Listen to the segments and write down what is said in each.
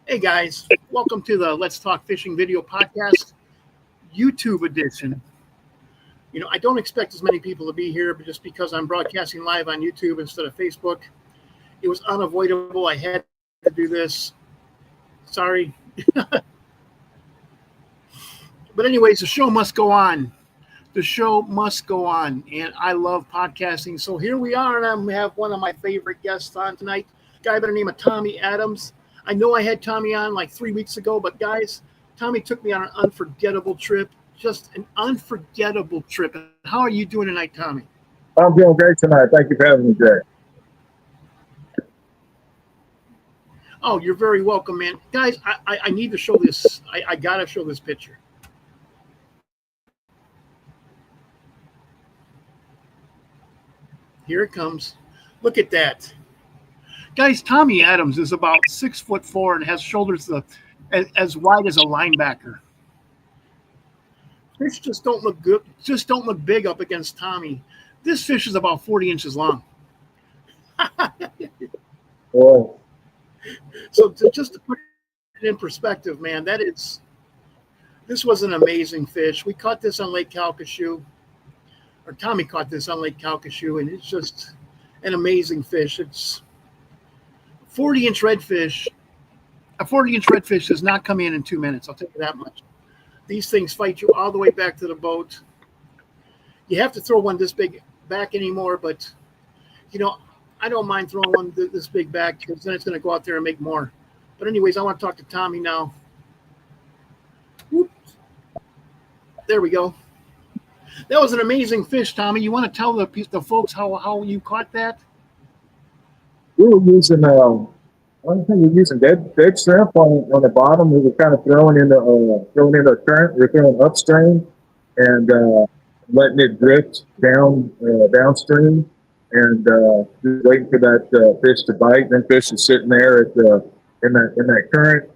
Hey guys, welcome to the Let's Talk Fishing video podcast, YouTube edition. I don't expect as many people to be here, but just because I'm broadcasting live on YouTube instead of Facebook, it was unavoidable. I had to do this. Sorry. But anyways, the show must go on. The show must go on, and I love podcasting. So here we are, and I have one of my favorite guests on tonight, a guy by the name of Tommy Adams. I know I had Tommy on like 3 weeks ago, but guys, Tommy took me on an unforgettable trip, just an unforgettable trip. How are you doing tonight, Tommy? I'm doing great tonight. Thank you for having me, Jay. Oh, you're very welcome, man. Guys, I need to show this. I got to show this picture. Here it comes. Look at that. Guys, Tommy Adams is about 6'4" and has shoulders as wide as a linebacker. Fish just don't look good. Just don't look big up against Tommy. This fish is about 40 inches long. Oh. So just to put it in perspective, man, this was an amazing fish. We caught this on Lake Calcaseiu, or Tommy caught this on Lake Calcaseiu, and it's just an amazing fish. It's 40-inch redfish. A 40-inch redfish does not come in 2 minutes. I'll tell you that much. These things fight you all the way back to the boat. You have to throw one this big back anymore, but I don't mind throwing one this big back because then it's going to go out there and make more. But anyways, I want to talk to Tommy now. Whoops. There we go. That was an amazing fish, Tommy. You want to tell the folks how you caught that? We were using, dead shrimp on the bottom. We were kind of throwing into a current. We were throwing upstream and letting it drift downstream, and just waiting for that fish to bite. Then fish is sitting there in that current,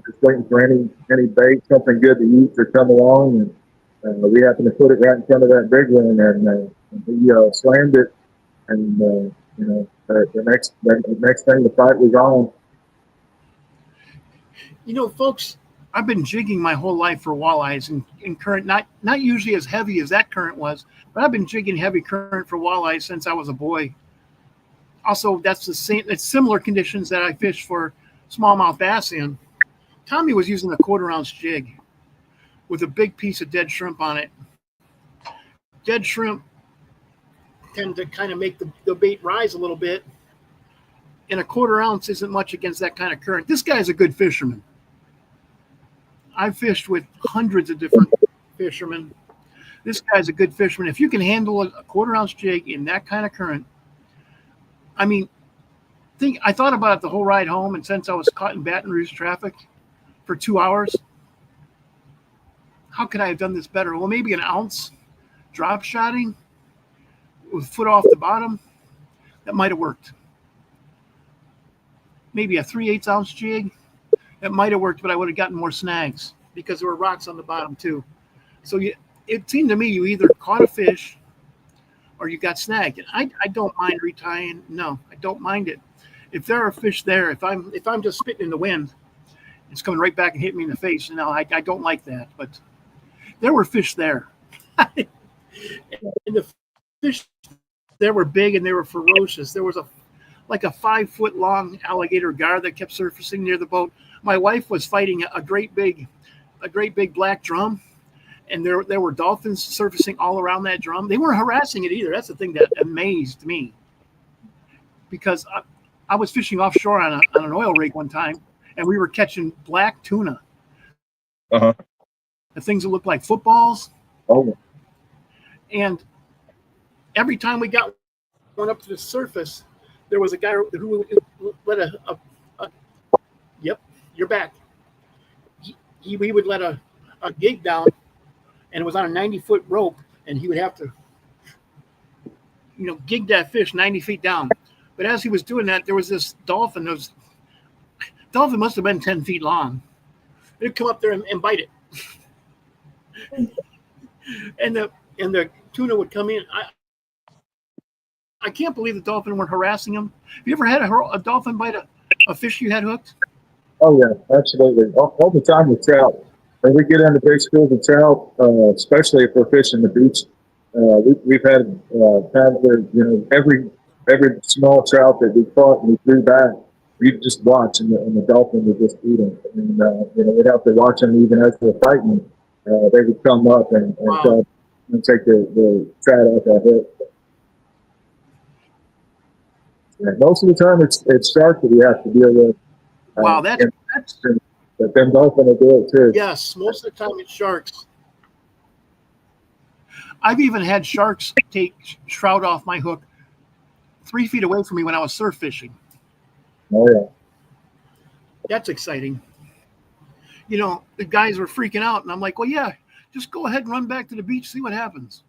just waiting for any bait, something good to eat to come along. And we happened to put it right in front of that big one, and he slammed it, and the next thing, the fight was on. Folks, I've been jigging my whole life for walleyes and current, not usually as heavy as that current was, but I've been jigging heavy current for walleyes since I was a boy. Also, that's the same. It's similar conditions that I fish for smallmouth bass in. Tommy was using a 1/4-ounce jig with a big piece of dead shrimp on it. Dead shrimp tend to kind of make the bait rise a little bit, and a 1/4 ounce isn't much against that kind of current. This guy's a good fisherman. I've fished with hundreds of different fishermen. This guy's a good fisherman. If you can handle a 1/4-ounce jig in that kind of current, I thought about it the whole ride home, and since I was caught in Baton Rouge traffic for 2 hours, how could I have done this better? Well, maybe an ounce drop shotting with foot off the bottom, that might have worked. Maybe a 3/8 ounce jig, that might have worked, but I would have gotten more snags because there were rocks on the bottom too. So it seemed to me you either caught a fish or you got snagged. And I don't mind retying. No, I don't mind it. If there are fish there, if I'm just spitting in the wind, it's coming right back and hitting me in the face. No, I don't like that. But there were fish there. And the fish there were big and they were ferocious. There was a 5-foot long alligator gar that kept surfacing near the boat. My wife was fighting a great big black drum, and there were dolphins surfacing all around that drum. They weren't harassing it either. That's the thing that amazed me, because I was fishing offshore on an oil rig one time, and we were catching black tuna. Uh-huh. The things that looked like footballs. Oh. And every time we got one up to the surface, there was a guy who let yep, you're back. He would let a gig down, and it was on a 90-foot rope, and he would have to, gig that fish 90 feet down. But as he was doing that, there was this dolphin. Dolphin must have been 10 feet long. It'd come up there and bite it. And the tuna would come in. I can't believe the dolphin weren't harassing him. Have you ever had a dolphin bite a fish you had hooked? Oh yeah, absolutely. All the time with trout. When we get into big schools of trout, especially if we're fishing the beach, we've had times where every small trout that we caught and we threw back, you just watch and the dolphin would just eat them. And we'd have to watch them even as they're fighting. They would come up and Wow. try and take the trout out that hook. And most of the time, it's sharks that we have to deal with. Wow. And That's but then dolphin will do it too. yes. Most of the time it's sharks. I've even had sharks take trout off my hook 3 feet away from me when I was surf fishing. Oh yeah. That's exciting. The guys were freaking out, and I'm like, well, yeah, just go ahead and run back to the beach, see what happens.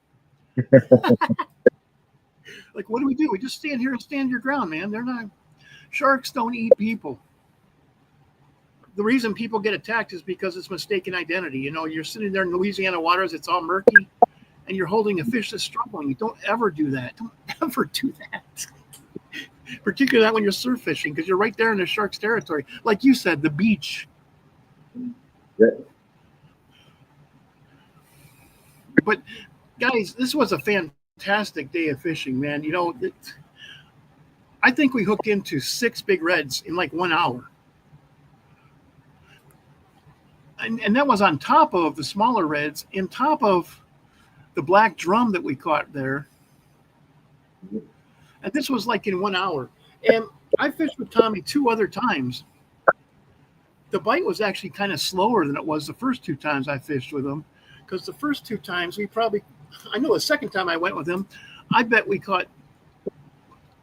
Like, what do we do? We just stand here and stand your ground, man. They're not sharks don't eat people. The reason people get attacked is because it's mistaken identity. You're sitting there in Louisiana waters, it's all murky, and you're holding a fish that's struggling. You don't ever do that. Don't ever do that. Particularly not when you're surf fishing, because you're right there in the shark's territory. Like you said, the beach. Yeah. But guys, this was a fantastic day of fishing, man. I think we hooked into 6 big reds in like 1 hour. And that was on top of the smaller reds, on top of the black drum that we caught there. And this was like in 1 hour. And I fished with Tommy 2 other times. The bite was actually kind of slower than it was the first 2 times I fished with him. Because the first 2 times I know the second time I went with him, I bet we caught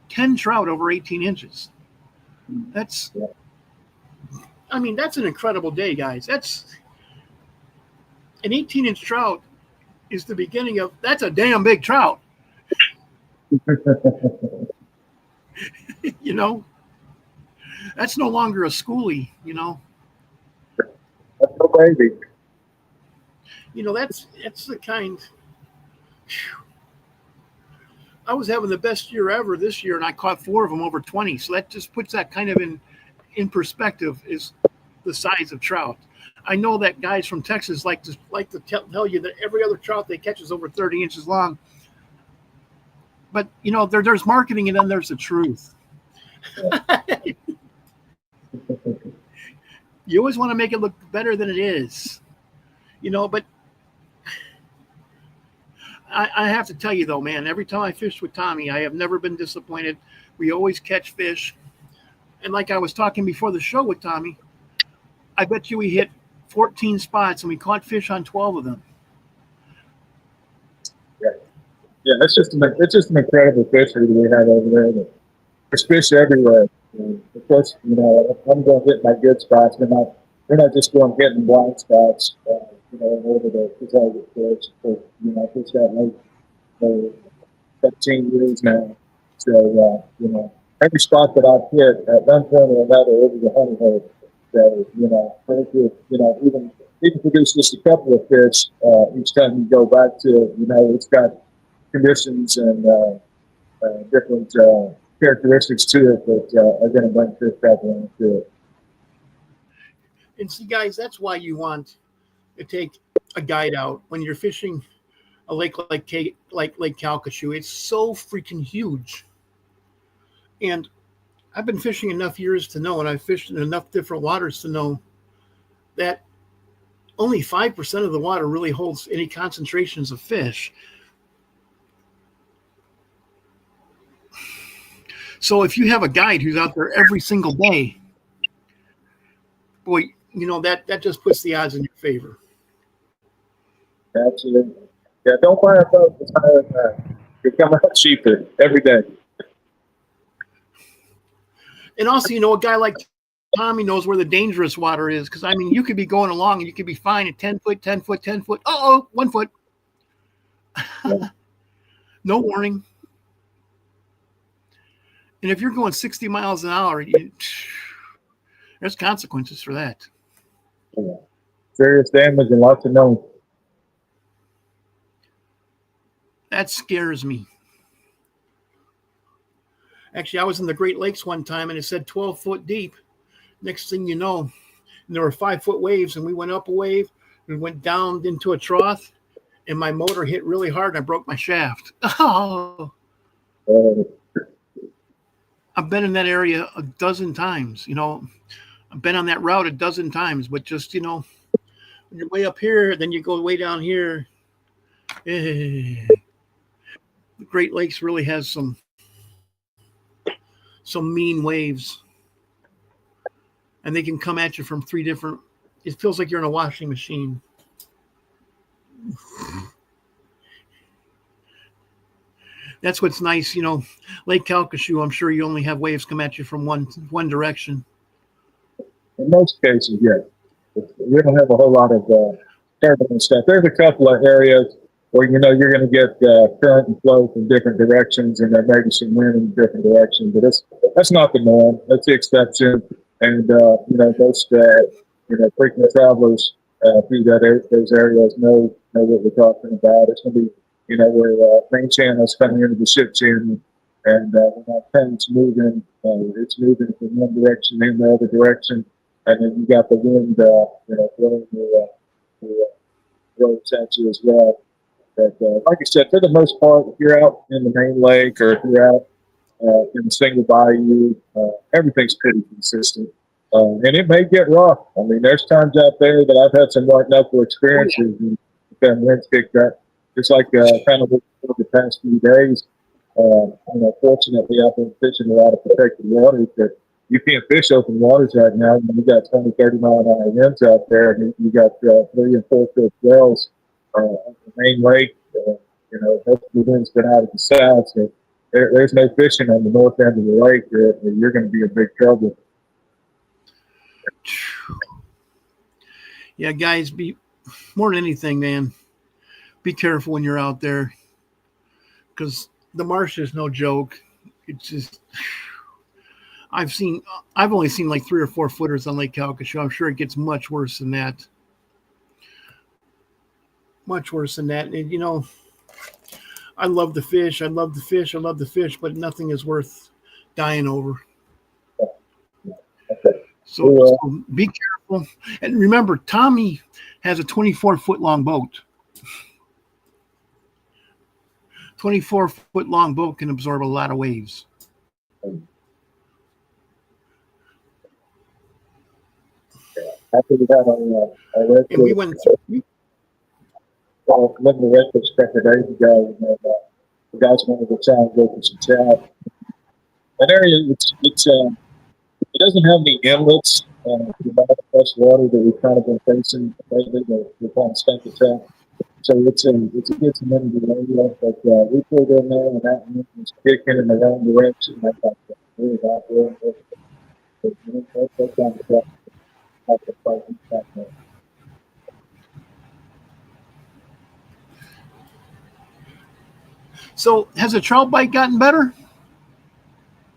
10 trout over 18 inches. That's an incredible day, guys. That's an 18-inch trout is the beginning of, that's a damn big trout. you know, that's no longer a schoolie. That's no baby. That's the kind. I was having the best year ever this year, and I caught 4 of them over 20. So that just puts that kind of in perspective, is the size of trout. I know that guys from Texas like to tell you that every other trout they catch is over 30 inches long. But there's marketing, and then there's the truth. You always want to make it look better than it is, But I have to tell you though, man, every time I fish with Tommy, I have never been disappointed. We always catch fish. And like I was talking before the show with Tommy, I bet you we hit 14 spots and we caught fish on 12 of them. Yeah, it's just an incredible fishery that we have over there. There's fish everywhere. Of course, I'm going to hit my good spots. We're not just going getting blind spots. In order to target fish. So, I fished that lake for 15 years now. So, every spot that I've hit at one point or another, it was a honey hole. So, I think even produce just a couple of fish each time you go back to it. It's got conditions and different characteristics to it that are going to bring fish back into it. And see, guys, that's why you want to take a guide out when you're fishing a lake like Lake Calcaseiu. It's so freaking huge. And I've been fishing enough years to know, and I've fished in enough different waters to know that only 5% of the water really holds any concentrations of fish. So if you have a guide who's out there every single day, boy, that just puts the odds in your favor. Absolutely. Yeah, don't buy a boat that's higher than that. You're coming out cheaper every day. And also, a guy like Tommy knows where the dangerous water is, because you could be going along and you could be fine at 10 foot, 10 foot, 10 foot. 1 foot. Yeah. No warning. And if you're going 60 miles an hour, there's consequences for that. Yeah. Serious damage and lots of noise. That scares me. Actually, I was in the Great Lakes one time, and it said 12 foot deep. Next thing you know, and there were 5 foot waves, and we went up a wave, we went down into a trough, and my motor hit really hard, and I broke my shaft. Oh, Uh, I've been in that area a dozen times. I've been on that route a dozen times, but just when you're way up here, then you go way down here. The Great Lakes really has some mean waves, and they can come at you from 3 different. It feels like you're in a washing machine. That's what's nice, Lake Calcaseiu. I'm sure you only have waves come at you from one direction. in most cases, yes. We don't have a whole lot of turbulence stuff. There's a couple of areas where you're going to get current and flow from different directions, and there may be some wind in different directions. But that's not the norm. That's the exception. And most frequent travelers through those areas know what we're talking about. It's going to be where main channels coming into the ship channel, and when that current's moving, it's moving from one direction in the other direction, and then you got the wind, blowing the roads at you as well. But like I said, for the most part, if you're out in the main lake or if you're out in the single bayou, everything's pretty consistent. And it may get rough. I mean, there's times out there that I've had some white knuckle experiences and been winds picked up, just like kind of over the past few days. Fortunately, I've been fishing a lot of protected waters, but you can't fish open waters right now. You got 20, 30 mile an hour winds out there, and you got 3 and 4 foot swells on the main lake. Most of the wind's been out of the south, so there's no fishing on the north end of the lake. You're going to be in big trouble. Yeah, guys, be more than anything, man. Be careful when you're out there, because the marsh is no joke. It's just I've only seen like 3 or 4 footers on Lake Calcaseiu. I'm sure it gets much worse than that. Much worse than that. And I love the fish. I love the fish. I love the fish, but nothing is worth dying over. So be careful. And remember, Tommy has a 24-foot long boat. 24-foot long boat can absorb a lot of waves. After we had and we went through. Living the redfish a couple of days ago, and the guys wanted to try and go for some trout. That area, it doesn't have any inlets. The amount of fresh water that we've kind of been facing lately, we're kind of stuck at trout. So it's a good community area, but we pulled in there and that wind was kicking in the wrong direction. I thought, really not doing it. That's kind of tough. So has the trout bite gotten better?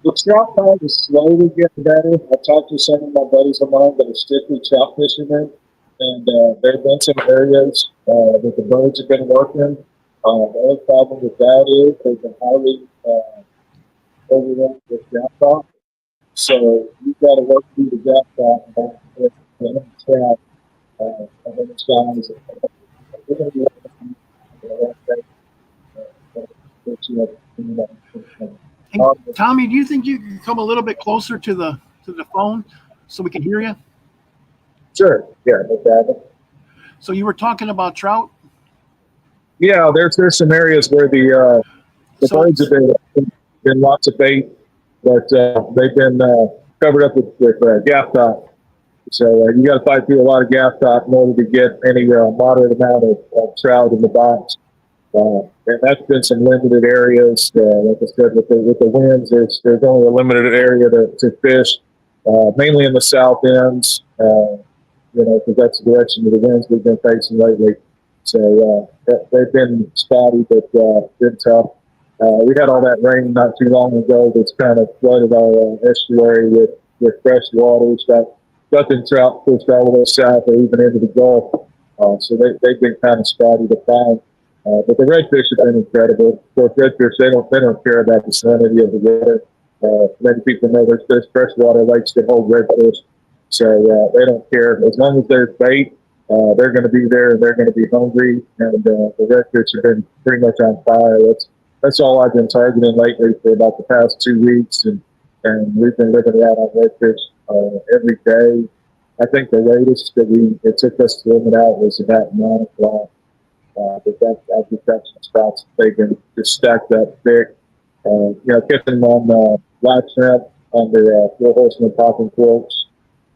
The trout bite is slowly getting better. I talked to some of my buddies of mine that are strictly trout fishermen, and there have been some areas that the birds have been working. The only problem with that is they've been highly overrun with jackpot. So you've got to work through the jackpot and don't get the trout. I think it's guys. We're going to be Hey, Tommy, do you think you can come a little bit closer to the phone so we can hear you? Sure. Yeah, no problem. So you were talking about trout? Yeah, there's some areas where the birds have been lots of bait, but they've been covered up with gaff top. So you got to fight through a lot of gaff top in order to get any moderate amount of trout in the box. And that's been some limited areas. Like I said, with the winds, there's only a limited area to fish, mainly in the south ends, because that's the direction of the winds we've been facing lately. So they've been spotty, but been tough. We had all that rain not too long ago that's kind of flooded our estuary with fresh water. It's got nothing trout pushed all the way south or even into the Gulf. So they've been kind of spotty to find. But the redfish have been incredible. Of course, redfish, they don't care about the salinity of the water. Many people know there's freshwater lakes that hold redfish. So they don't care as long as there's bait. They're going to be there and they're going to be hungry. And the redfish have been pretty much on fire. That's all I've been targeting lately for about the past 2 weeks, and we've been living it out on redfish every day. I think the latest that it took us to limit out was about 9 o'clock. But I've just got some spots they've been just stacked up thick. Catching them on live shrimp under Four Horsemen popping corks.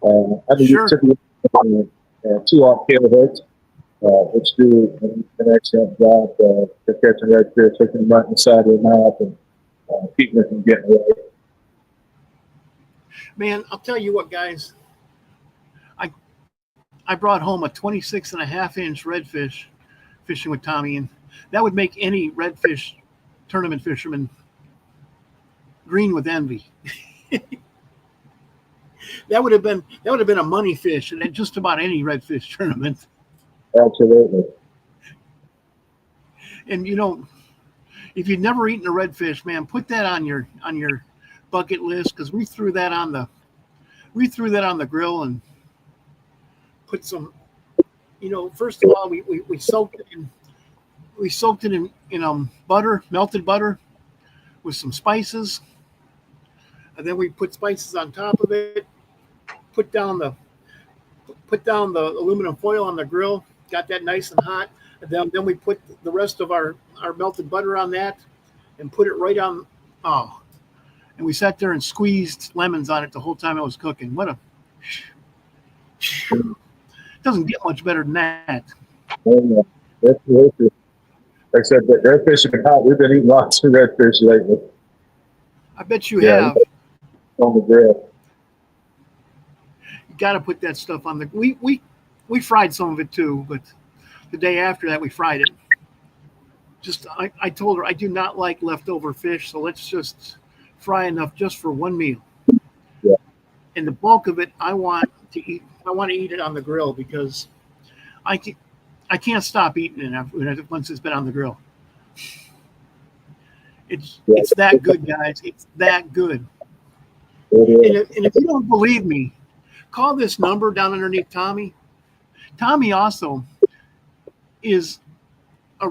I mean, Sure. typically 2-aught tail hooks, which do an excellent job for catching redfish, hooking them right in the side of the mouth and keeping them from getting away. Man, I'll tell you what, guys. I brought home a 26.5-inch redfish fishing with Tommy, and that would make any redfish tournament fisherman green with envy. That would have been a money fish at just about any redfish tournament. Absolutely. And if you've never eaten a redfish, man, put that on your bucket list, because we threw that on the grill and put some. First of all, we soaked it in butter, melted butter, with some spices, and then we put spices on top of it. Put down the aluminum foil on the grill. Got that nice and hot. And then we put the rest of our melted butter on that, and put it right on. Oh, and we sat there and squeezed lemons on it the whole time it was cooking. Doesn't get much better than that. Oh, yeah. That's delicious. Like I said, that redfish have been hot. We've been eating lots of redfish lately. I bet you have. On the grill. You got to put that stuff on the. We fried some of it too, but the day after that we fried it. I told her I do not like leftover fish, so let's just fry enough just for one meal. Yeah. And the bulk of it I want to eat it on the grill, because I can't stop eating it once it's been on the grill. It's that good, guys. It's that good. And if you don't believe me, call this number down underneath Tommy. Tommy also is a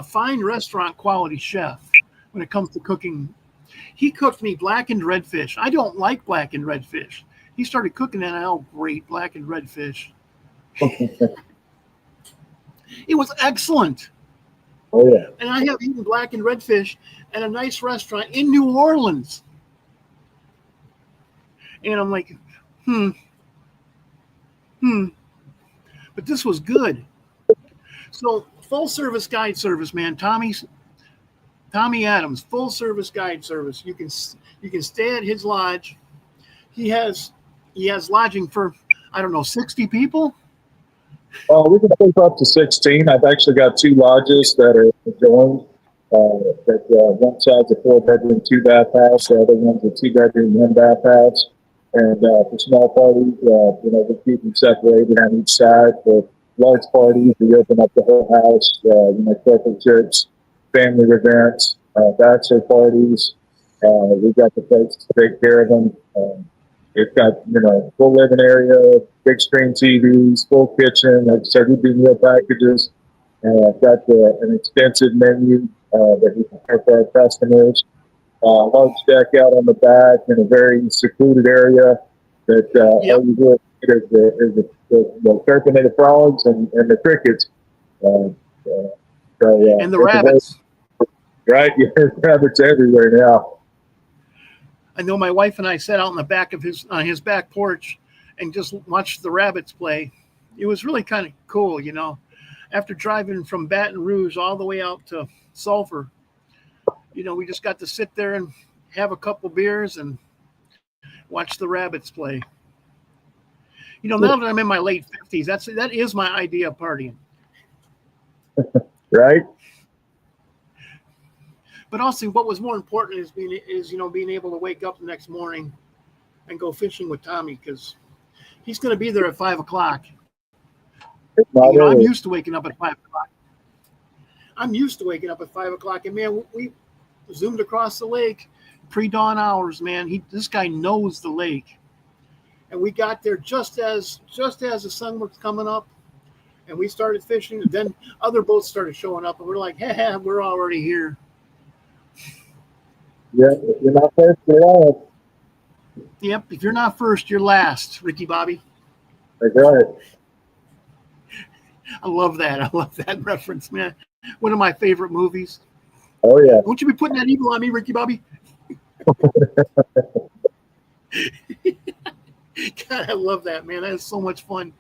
fine restaurant quality chef when it comes to cooking. He cooked me blackened redfish. I don't like blackened redfish. He started cooking that. Oh, great, blackened redfish. It was excellent. Oh, yeah. And I have eaten blackened redfish at a nice restaurant in New Orleans. And I'm like, but this was good. So full service guide service, man. Tommy Adams, full service guide service. You can stay at his lodge. He has lodging for, I don't know, 60 people. We can take up to 16. I've actually got 2 lodges that are joined. One side's a 4-bedroom, 2-bath house. The other one's a 2-bedroom, 1-bath house. And for small parties, we keep them separated on each side. For large parties, we open up the whole house. Corporate trips, family events, bachelor parties. We've got the place to take care of them. It's got, full living area, big screen TVs, full kitchen. Like I said, we do meal packages. I've got an extensive menu that we can prepare for our customers. Large deck out on the back in a very secluded area that all you do is the chirping of the frogs and the crickets. And the rabbits. Right? Yeah, rabbits everywhere now. I know my wife and I sat out on the back of on his back porch and just watched the rabbits play. It was really kind of cool, After driving from Baton Rouge all the way out to Sulphur, we just got to sit there and have a couple beers and watch the rabbits play. Now that I'm in my late 50s, that is my idea of partying. Right. But also, what was more important is being able to wake up the next morning and go fishing with Tommy, because he's going to be there at 5 o'clock. I'm used to waking up at 5 o'clock. And man, we zoomed across the lake, pre-dawn hours. Man, this guy knows the lake, and we got there just as the sun was coming up, and we started fishing. And then other boats started showing up, and we're like, "Hey, we're already here." Yeah, if you're not first, you're last. Yep. If you're not first, you're last, Ricky Bobby. That's right. I love that. I love that reference, man. One of my favorite movies. Oh yeah. Won't you be putting that evil on me, Ricky Bobby? God, I love that, man. That is so much fun.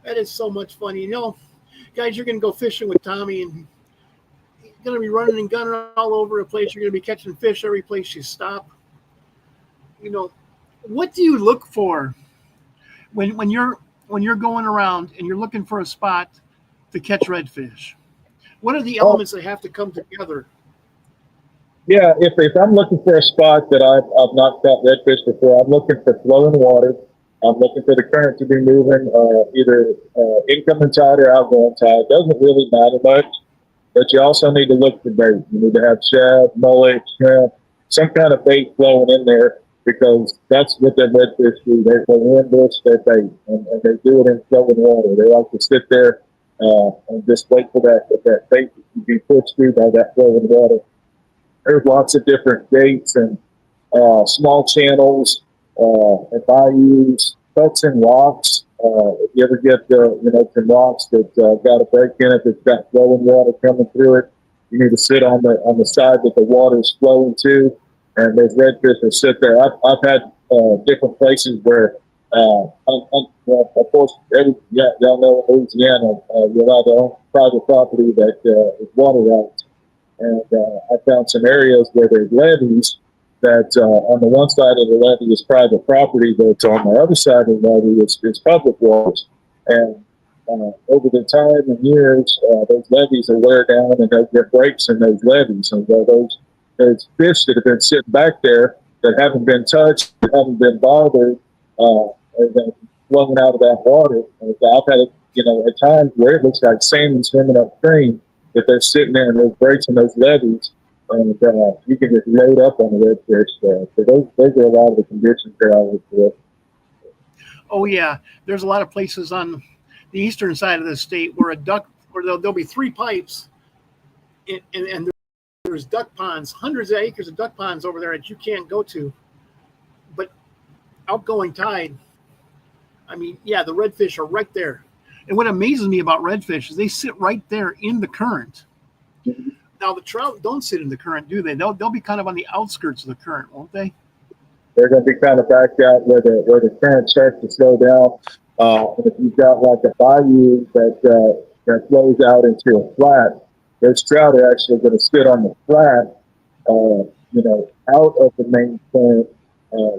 That is so much fun. Guys, you're going to go fishing with Tommy, and you're going to be running and gunning all over the place. You're going to be catching fish every place you stop. What do you look for when you're going around and you're looking for a spot to catch redfish? What are the Oh elements that have to come together? yeah. If I'm looking for a spot that I've not caught redfish before, I'm looking for flowing water. I'm looking for the current to be moving, either incoming tide or outgoing tide. Doesn't really matter much. But you also need to look for bait. You need to have shad, mullet, shrimp, some kind of bait flowing in there because that's what the redfish do. They ambush their bait, and they do it in flowing water. They like to sit there and just wait for that bait to be pushed through by that flowing water. There's lots of different gates and small channels and bayous, cuts and rocks. If you ever get some rocks that got a break in it that's got flowing water coming through it, you need to sit on the side that the water is flowing to, and those redfish will sit there. I've had different places where, well, of course, y'all know in Louisiana, you're allowed to own private property that is water rights. And I found some areas where there's levees that on the one side of the levee is private property, but on the other side of the levee is public waters. And over the time and years, those levees are wear down and there breaks in those levees. And those fish that have been sitting back there that haven't been touched, that haven't been bothered, have been flowing out of that water. And I've had it, at times where it looks like salmon swimming upstream, that they're sitting there in those breaks in those levees, and you can just load up on the redfish. So those are a lot of the conditions that I look for. Oh yeah, there's a lot of places on the eastern side of the state where there'll be three pipes, and there's duck ponds, hundreds of acres of duck ponds over there that you can't go to. But outgoing tide, I mean, yeah, the redfish are right there. And what amazes me about redfish is they sit right there in the current. Now the trout don't sit in the current, do they? They'll be kind of on the outskirts of the current, won't they? They're going to be kind of backed out where the current starts to slow down. And if you've got like a bayou that flows out into a flat, those trout are actually going to sit on the flat, out of the main current,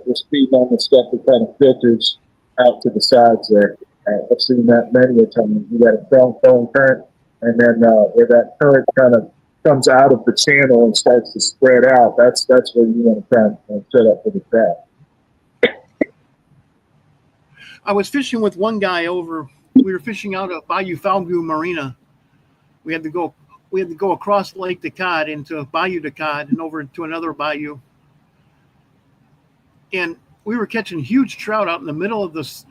just feeding on the stuff that kind of filters out to the sides there. I've seen that many a time. You got a strong flowing current, and then where that current kind of comes out of the channel and starts to spread out, that's where you want to try and set up for the trap. I was fishing with one guy we were fishing out at Bayou Falgu Marina. We had to go across Lake Decad into Bayou Decad and over to another bayou. And we were catching huge trout out in the middle of this,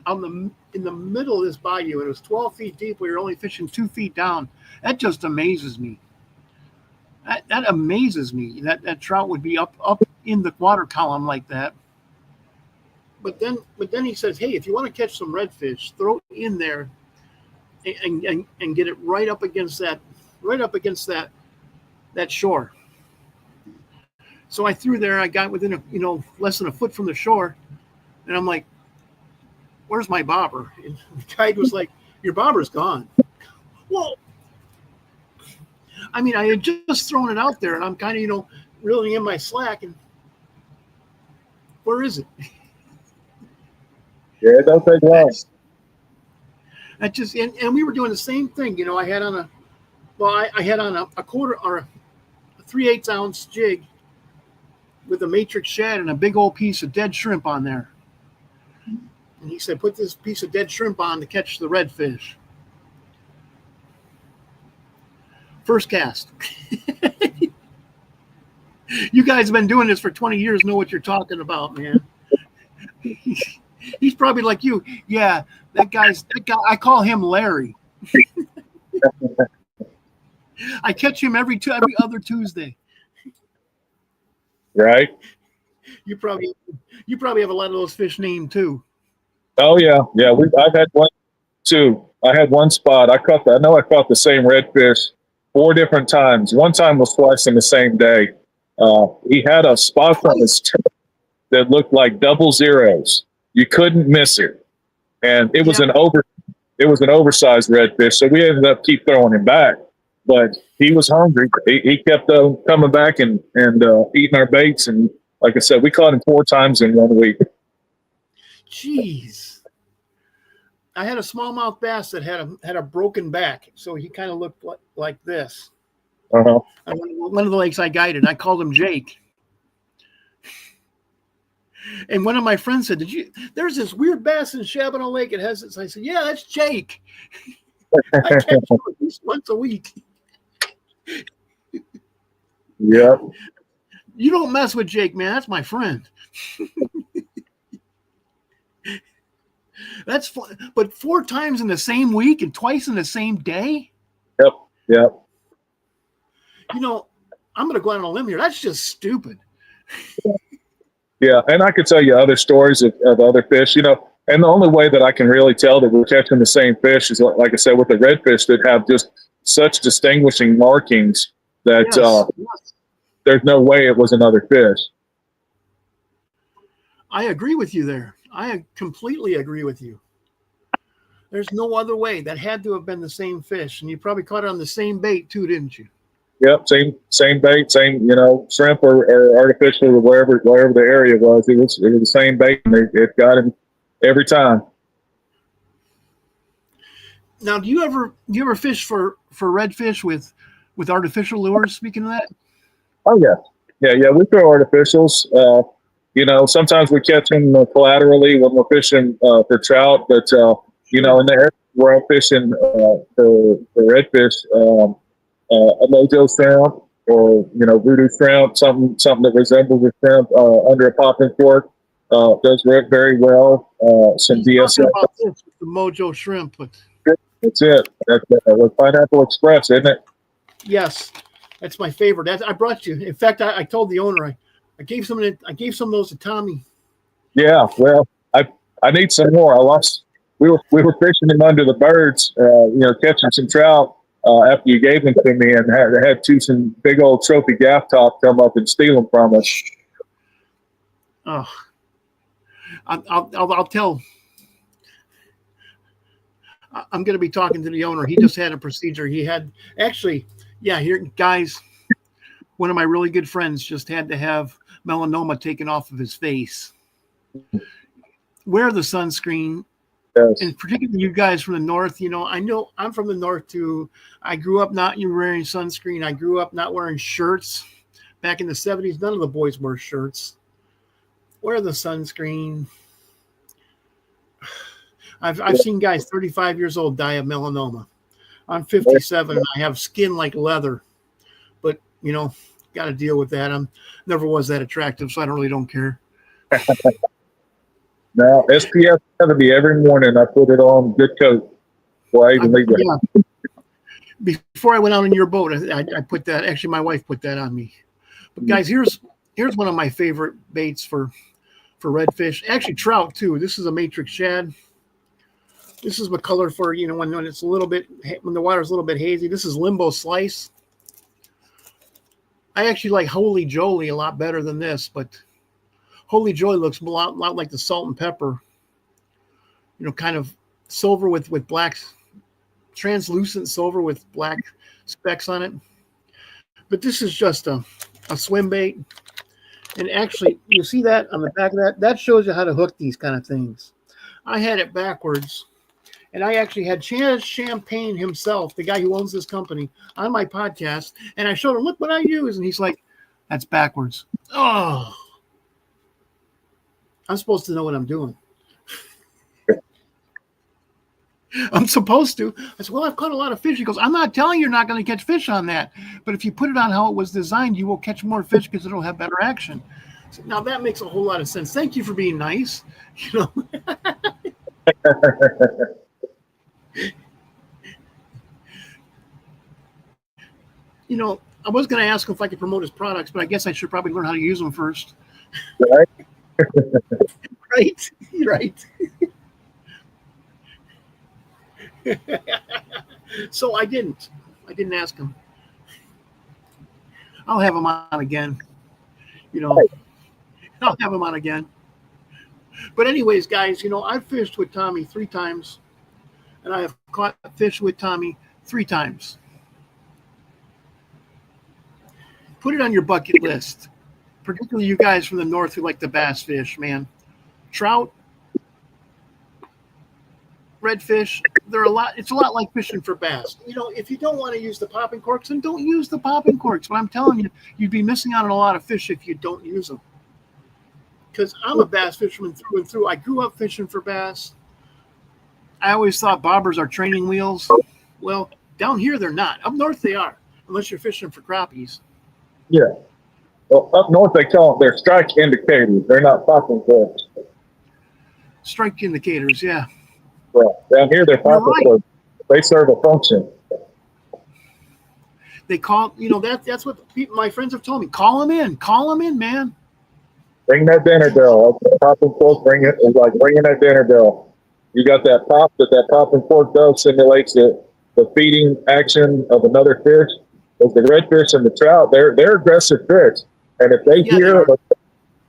in the middle of this bayou. It was 12 feet deep. We were only fishing 2 feet down. That just amazes me. That amazes me. That trout would be up in the water column like that. But then he says, "Hey, if you want to catch some redfish, throw it in there, and get it right up against that shore." So I threw there. I got within less than a foot from the shore, and I'm like, "Where's my bobber?" And the guide was like, "Your bobber's gone." Well, I mean, I had just thrown it out there, and I'm kind of reeling in my slack, and where is it? Yeah, it don't take long. That just and we were doing the same thing. I had on a quarter or a 3/8 ounce jig with a matrix shad and a big old piece of dead shrimp on there. And he said, "Put this piece of dead shrimp on to catch the redfish." First cast. You guys have been doing this for 20 years, know what you're talking about, man. He's probably like you. Yeah, that guy. I call him Larry. I catch him every other Tuesday. Right? You probably have a lot of those fish named too. Oh yeah, yeah. I've had one too. I had one spot. I know I caught the same redfish 4 different times. One time was twice in the same day. He had a spot on his tail that looked like double zeros. You couldn't miss it, and it was Yeah. it was an oversized redfish. So we ended up keep throwing him back, but he was hungry. He kept coming back and eating our baits. And like I said, we caught him 4 times in 1 week. Jeez. I had a smallmouth bass that had a broken back, so he kind of looked like this. Uh-huh. One of the lakes I guided, I called him Jake. And one of my friends said, there's this weird bass in Shabano Lake. It has this. I said, yeah, that's Jake. I catch him at least once a week. Yeah. You don't mess with Jake, man. That's my friend. That's fun. But 4 times in the same week and twice in the same day? Yep. Yep. I'm going to go out on a limb here. That's just stupid. Yeah, and I could tell you other stories of other fish, and the only way that I can really tell that we're catching the same fish is, like I said, with the redfish that have just such distinguishing markings that Yes. there's no way it was another fish. I agree with you there. I completely agree with you. There's no other way. That had to have been the same fish, and you probably caught it on the same bait too, didn't you? Yep, same bait, same shrimp or artificial or wherever the area was. It was the same bait, and it got him every time. Now, do you ever fish for redfish with artificial lures? Speaking of that, Oh yeah. We throw artificials. Sometimes we catch them collaterally when we're fishing for trout, but in the area where I'm fishing for redfish. A mojo shrimp or voodoo shrimp, something that resembles a shrimp under a popping cork does work very well. Some DSL. About this with the mojo shrimp, but That's it. That's with Pineapple Express, isn't it? yes, that's my favorite. I brought you. In fact, I told the owner I gave some of those to Tommy. Yeah. Well, I need some more. We were fishing them under the birds, catching some trout. After you gave them to me, and had some big old trophy gaff top come up and steal them from us. Oh, I'll tell. I'm going to be talking to the owner. He just had a procedure. He had here, guys. One of my really good friends just had to have melanoma taken off of his face. Wear the sunscreen. Yes. And particularly you guys from the north, I know I'm from the north too. I grew up not wearing sunscreen. I grew up not wearing shirts. Back in the 70s, none of the boys wore shirts. Wear the sunscreen. I've seen guys 35 years old die of melanoma. I'm 57 and I have skin like leather. But, got to deal with that. I'm never was that attractive, so I don't care. Now, SPF 70 every morning. I put it on. Good coat. Before I even leave it. Yeah. Before I went out on your boat, I put that. Actually, my wife put that on me. But guys, here's one of my favorite baits for redfish. Actually, trout too. This is a matrix shad. This is the color for when it's when the water's a little bit hazy. This is limbo slice. I actually like Holy Jolie a lot better than this, but Holy Joy looks a lot like the salt and pepper, kind of silver with black, translucent silver with black specks on it. But this is just a swim bait. And actually, you see that on the back of that? That shows you how to hook these kind of things. I had it backwards. And I actually had Chaz Champagne himself, the guy who owns this company, on my podcast. And I showed him, look what I use. And he's like, that's backwards. Oh. I'm supposed to know what I'm doing. I'm supposed to. I said, well, I've caught a lot of fish. He goes, I'm not telling you you're not going to catch fish on that. But if you put it on how it was designed, you will catch more fish because it'll have better action. So now that makes a whole lot of sense. Thank you for being nice. You know, I was going to ask him if I could promote his products, but I guess I should probably learn how to use them first. Right? Right? Right. So I didn't. I didn't ask him. I'll have him on again. You know, I'll have him on again. But anyways, guys, I've fished with Tommy 3 times, and I have caught fish with Tommy 3 times. Put it on your bucket list, particularly you guys from the north who like the bass fish, man. Trout, redfish, they're a lot. It's a lot like fishing for bass. If you don't want to use the popping corks, then don't use the popping corks. But I'm telling you, you'd be missing out on a lot of fish if you don't use them. Because I'm a bass fisherman through and through. I grew up fishing for bass. I always thought bobbers are training wheels. Well, down here they're not. Up north they are, unless you're fishing for crappies. Yeah. Well, up north they call them they're strike indicators. They're not popping corks. Strike indicators, yeah. Well, down here they're popping corks. They serve a function. They call, that's what my friends have told me. Call them in, man. Ring that dinner bell. Popping cork, ring it. It's like ringing that dinner bell. You got that pop that popping cork does simulates the feeding action of another fish. Because the redfish and the trout, they're aggressive fish, and if they hear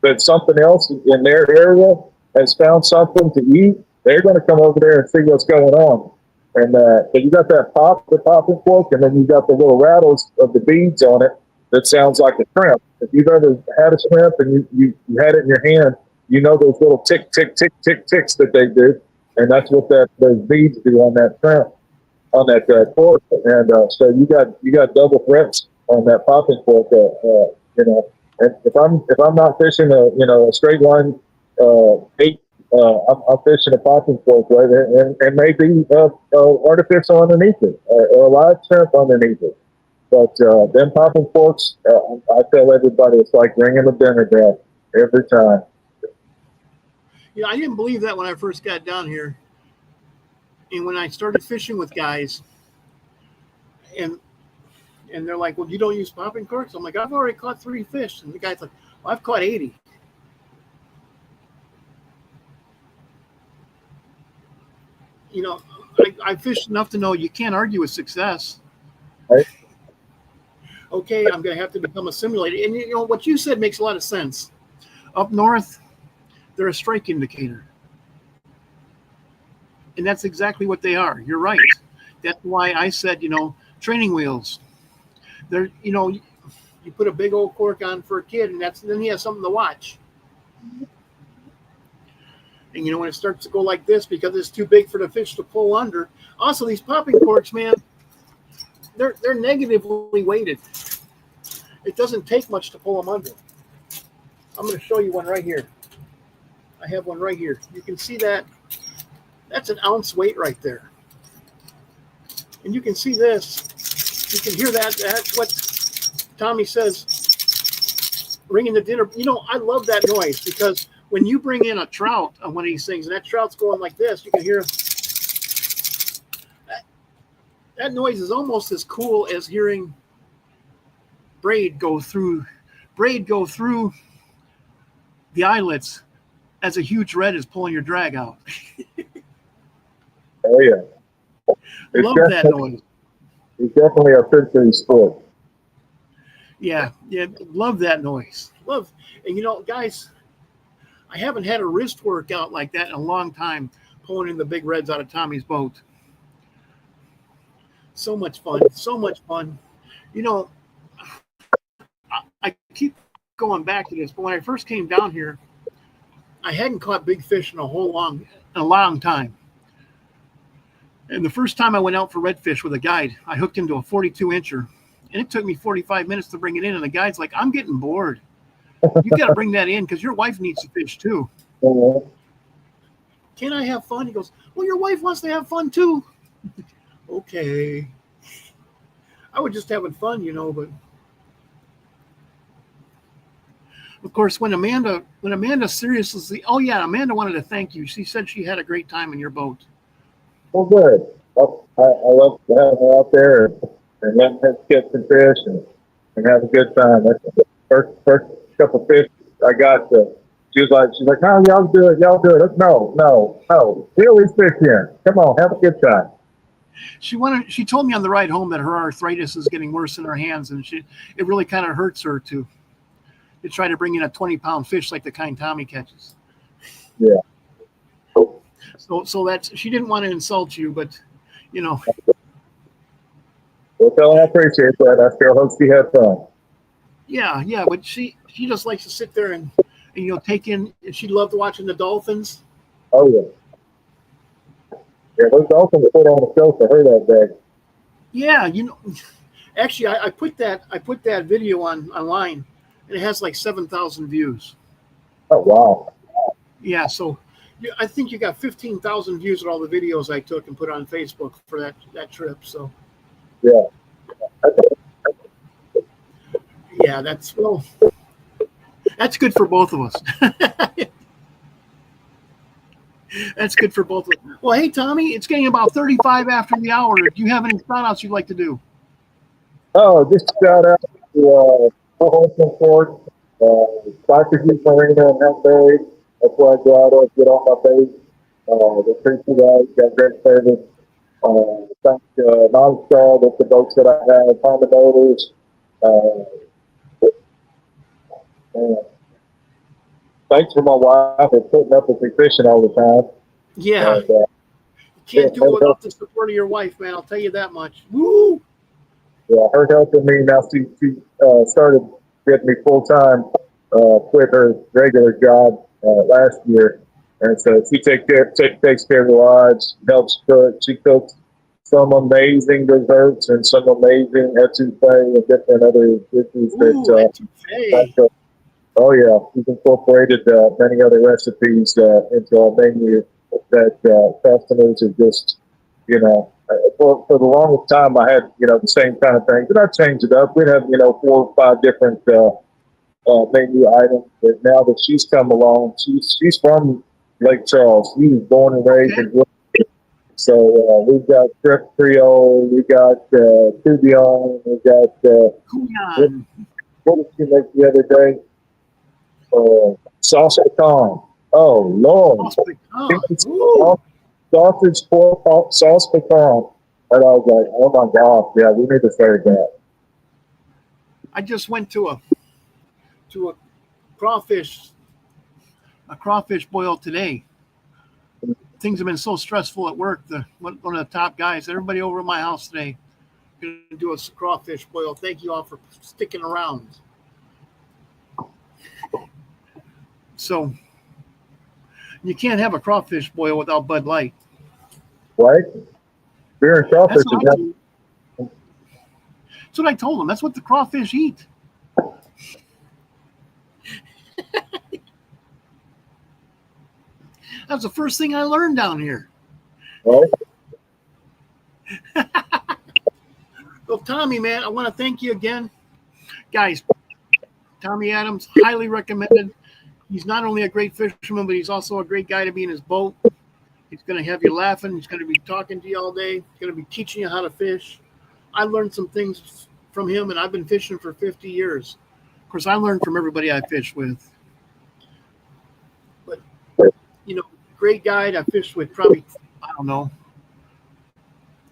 that something else in their area has found something to eat, they're going to come over there and see what's going on. And so you got the popping cork, and then you got the little rattles of the beads on it that sounds like a shrimp. If you've ever had a shrimp and you had it in your hand, you know those little tick, tick, tick, tick, ticks that they do. And that's what those beads do on that shrimp, on that cork. And so you got double threats on that popping cork. And if I'm not fishing a straight line bait, I'm fishing a popping cork, right? And maybe artificial underneath it, or a live shrimp underneath it. But them popping corks, I tell everybody it's like ringing a dinner bell every time. I didn't believe that when I first got down here. And when I started fishing with guys, and they're like, well, you don't use popping corks? I'm like, I've already caught 3 fish. And the guy's like, well, I've caught 80. I fished enough to know you can't argue with success. Right. Okay, I'm going to have to become a simulator. And what you said makes a lot of sense. Up north, they're a strike indicator. And that's exactly what they are. You're right. That's why I said, training wheels. They're, you put a big old cork on for a kid, and then he has something to watch. And when it starts to go like this because it's too big for the fish to pull under. Also, these popping corks, man, they're negatively weighted. It doesn't take much to pull them under. I'm going to show you one right here. I have one right here. You can see that. That's an ounce weight right there. And you can see this. You can hear that. That's what Tommy says, ringing the dinner. I love that noise because when you bring in a trout on one of these things and that trout's going like this, you can hear that noise is almost as cool as hearing braid go through the eyelets as a huge red is pulling your drag out. Oh yeah, Love that noise. It's definitely a sensory sport. Yeah, love that noise. And guys, I haven't had a wrist workout like that in a long time, pulling in the big reds out of Tommy's boat. So much fun. I keep going back to this, but when I first came down here, I hadn't caught big fish in a long time. And the first time I went out for redfish with a guide, I hooked him to a 42-incher. And it took me 45 minutes to bring it in. And the guide's like, I'm getting bored. You got to bring that in because your wife needs to fish too. Mm-hmm. Can I have fun? He goes, well, your wife wants to have fun too. Okay. I was just having fun, Of course, when Amanda seriously, oh yeah, Amanda wanted to thank you. She said she had a great time in your boat. Well, good. I love to have her out there and let her catch some fish and have a good time. That's the first couple of fish I got. She's like, no, y'all do it, y'all do it. No, no, no. Reel these fish in. Come on, have a good time. She told me on the ride home that her arthritis is getting worse in her hands, and it really kind of hurts her to try to bring in a 20-pound fish like the kind Tommy catches. Yeah. So that's, she didn't want to insult you, but you know. Well, I appreciate that. I still hope she had fun. Yeah, but she just likes to sit there and take in. She loved watching the dolphins. Oh yeah. Yeah, those dolphins put on a show for her that day. Yeah, actually, I put that video online, and it has like 7,000 views. Oh wow. Yeah, so I think you got 15,000 views of all the videos I took and put on Facebook for that trip. So yeah, yeah, that's good for both of us. That's good for both of us. Well, hey Tommy, it's getting about 35 after the hour. Do you have any shout outs you'd like to do? Oh, just a shout out to Wholesome Ford, Calcaseiu Marina and Hackberry. That's where I go out and get on my base. They treat you right, got great service. Thank Nonstar, that's the boats that I have, Honda Motors. And thanks for my wife for putting up with me fishing all the time. Yeah. And, you can't do it without the support of your wife, man. I'll tell you that much. Woo! Yeah, her helping me now. She started getting me full time, quit her regular job last year, and so she takes care of the lodge, helps cook. She cooks some amazing desserts and some amazing etouffee and different other dishes that. Oh yeah, we've incorporated many other recipes into our menu that customers are just, for the longest time I had, the same kind of things, but I changed it up. We'd have, 4 or 5 different menu items. But now that she's come along, she's from Lake Charles. She was born and raised in Woodland. So we've got shrimp Creole, we got tourbillon, we got what did she make the other day? Sauce pecan. Oh Lord! Sausage pork sauce pecan. And I was like, oh my gosh, yeah, we need to serve that. I just went to a crawfish boil today. Things have been so stressful at work. One of the top guys, everybody over at my house today, going to do a crawfish boil. Thank you all for sticking around. So you can't have a crawfish boil without Bud Light. Right? Beer and crawfish is not. That's what I told them. That's what the crawfish eat. That's the first thing I learned down here. Right? Well, Tommy, man, I want to thank you again. Guys, Tommy Adams, highly recommended. He's not only a great fisherman, but he's also a great guy to be in his boat. He's going to have you laughing. He's going to be talking to you all day. He's going to be teaching you how to fish. I learned some things from him, and I've been fishing for 50 years. Of course, I learned from everybody I fish with. But, great guide. I fished with probably,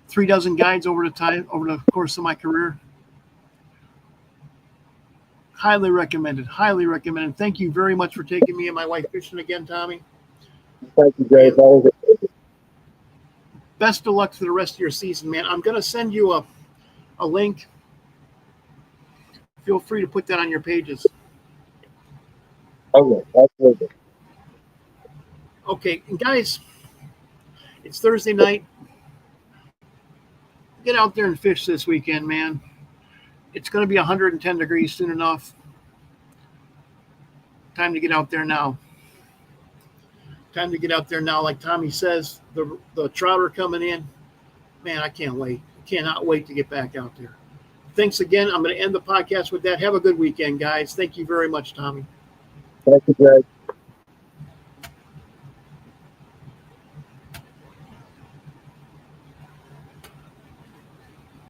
3 dozen guides over the course of my career. Highly recommended. Highly recommended. Thank you very much for taking me and my wife fishing again, Tommy. Thank you, Jay. Best of luck for the rest of your season, man. I'm going to send you a link. Feel free to put that on your pages. Okay, absolutely. Okay, and guys, it's Thursday night. Get out there and fish this weekend, man. It's going to be 110 degrees soon enough. Time to get out there now. Time to get out there now. Like Tommy says, the trout are coming in. Man, I can't wait. I cannot wait to get back out there. Thanks again. I'm going to end the podcast with that. Have a good weekend, guys. Thank you very much, Tommy. Thank you, Greg.